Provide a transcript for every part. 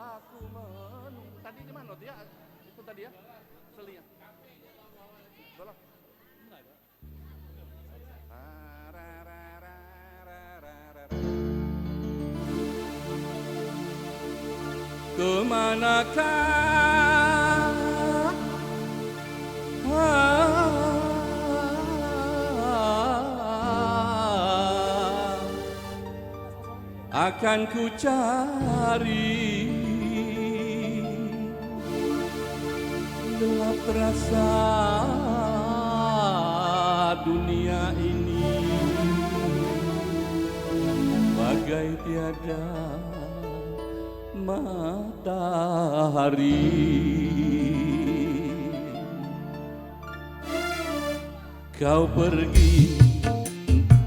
Aku menunggu. Tadi di mana dia? Itu tadi ya? Selinya. Tolong. Kemanakah akan ku cari gelap rasa dunia ini bagai tiada matahari. Kau pergi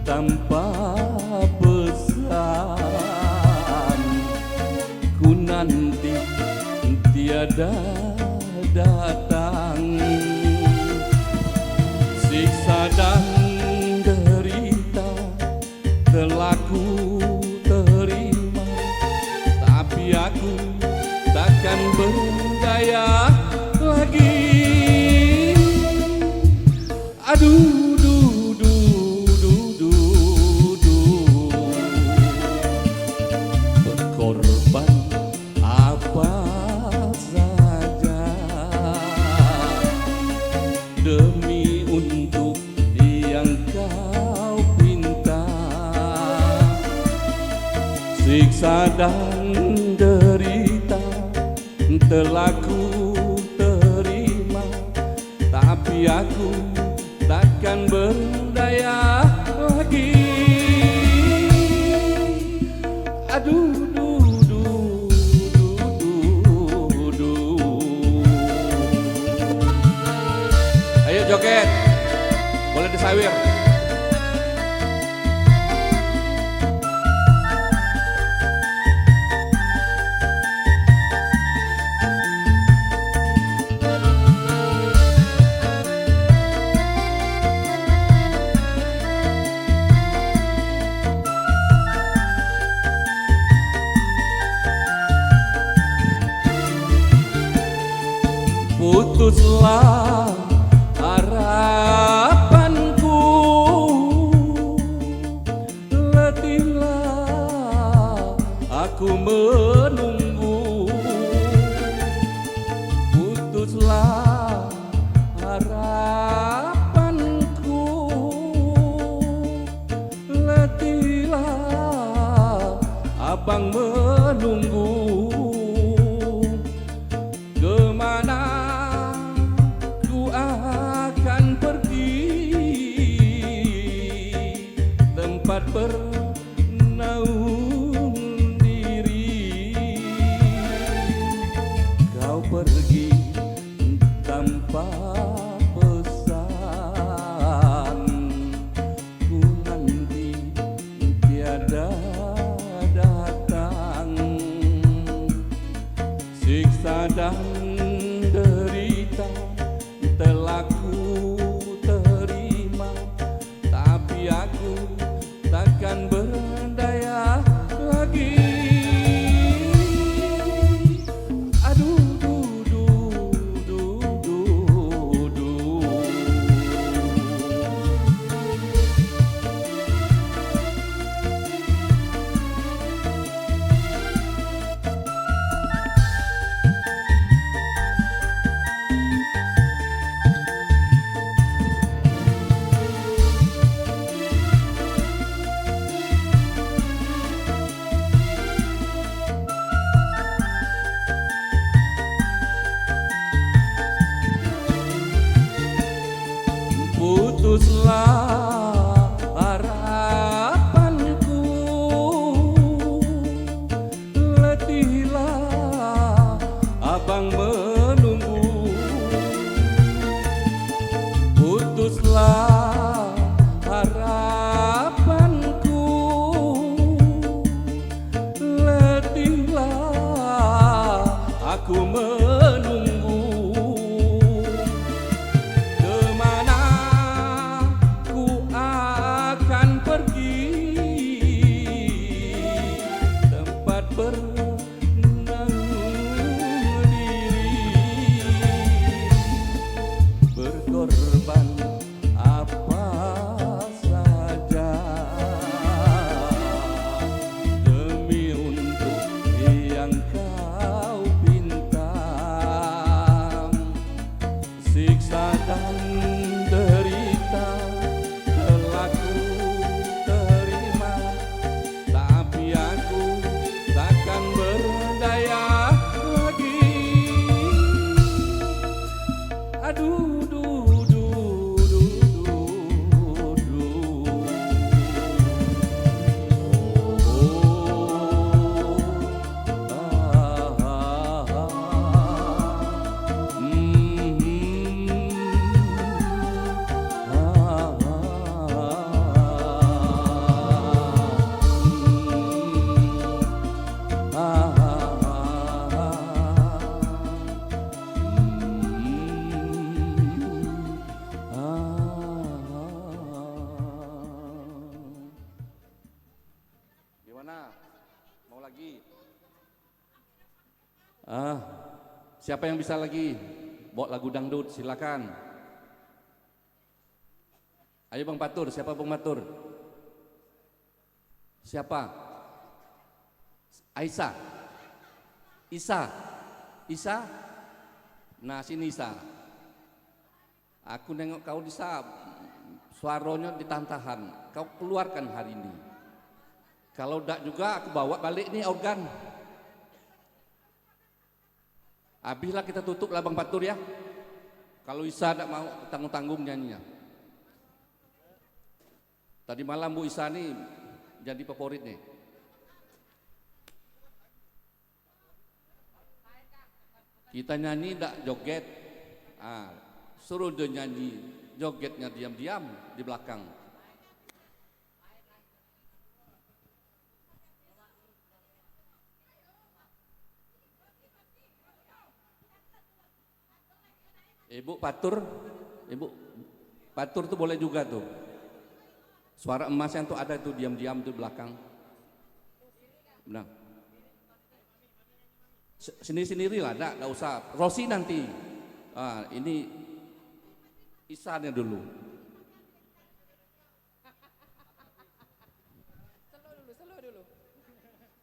tanpa pesan, ku nanti tiada datang. Siksa dan derita telah ku terima, tapi aku takkan berdaya lagi. Aduh, duh, duh, duh, duh, duh. Berkorban apa saja demi untuk yang kau pinta. Siksa dan derita telah ku terima, tapi aku takkan berdaya lagi. Aduh, duh, duh, duh, duh, duh. Ayo joget, boleh disawir. Putuslah harapanku, letihlah aku menunggu. Putuslah harapanku, letihlah abang menunggu. Kemana akan pergi, tempat bernaung diri. Kau pergi tanpa pesan, ku nanti tiada datang. Siksa dan derita telah ku terima, tapi aku takkan berdaya lagi. Aduh, duh, duh, duh, duh, duh. Putuslah harapanku, letihlah abang menunggu. Putuslah harapanku, letihlah aku menunggu. Kemana ku akan pergi, bernaung diri, berkorban apa saja demi untuk yang kau pinta. Siksa dan derita telah ku terima, tapi aku takkan berdaya lagi. Aduh, duh, duh, duh, duh, duh. Gimana? Mau lagi? Siapa yang bisa lagi? Bawa lagu dangdut, silakan. Ayo Bang Patur, siapa Bang Patur? Siapa? Aisyah? Isa? Isa? Nah sini Isa. Aku nengok kau Isa, suaranya ditahan-tahan. Kau keluarkan hari ini. Kalau tidak juga aku bawa balik nih organ. Habislah kita tutup lah Bang Patur ya. Kalau Isa tidak mau tanggung-tanggung nyanyinya. Tadi malam Bu Isa nih jadi favorit nih. Kita nyanyi tidak joget. Suruh dia nyanyi, jogetnya diam-diam di belakang. Ibu Patur tuh boleh juga tuh. Suara emas yang tuh ada tuh diam-diam tuh belakang. Benar. Sendiri-sendiri lah, enggak usah. Rosi nanti. Ini Isanya dulu.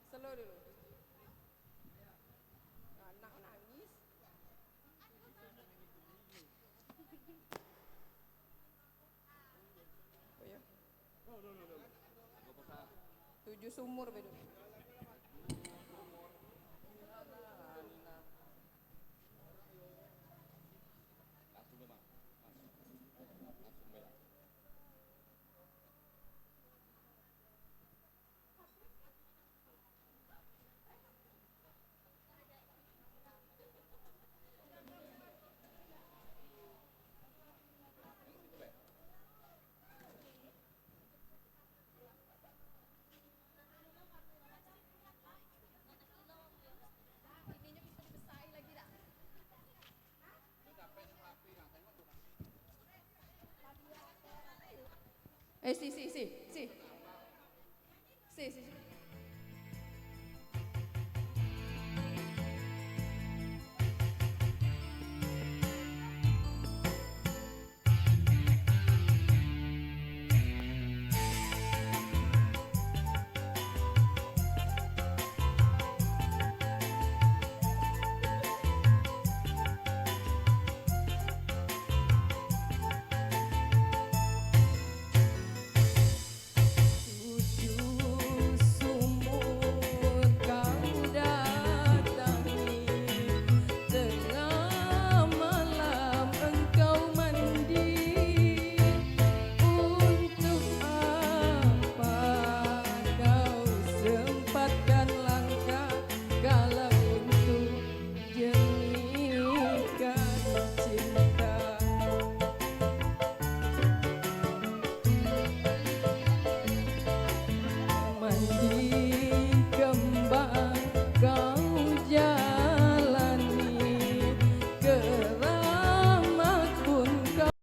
Slow dulu. Anak nangis. Oh ya. 7 sumur bedu. Si.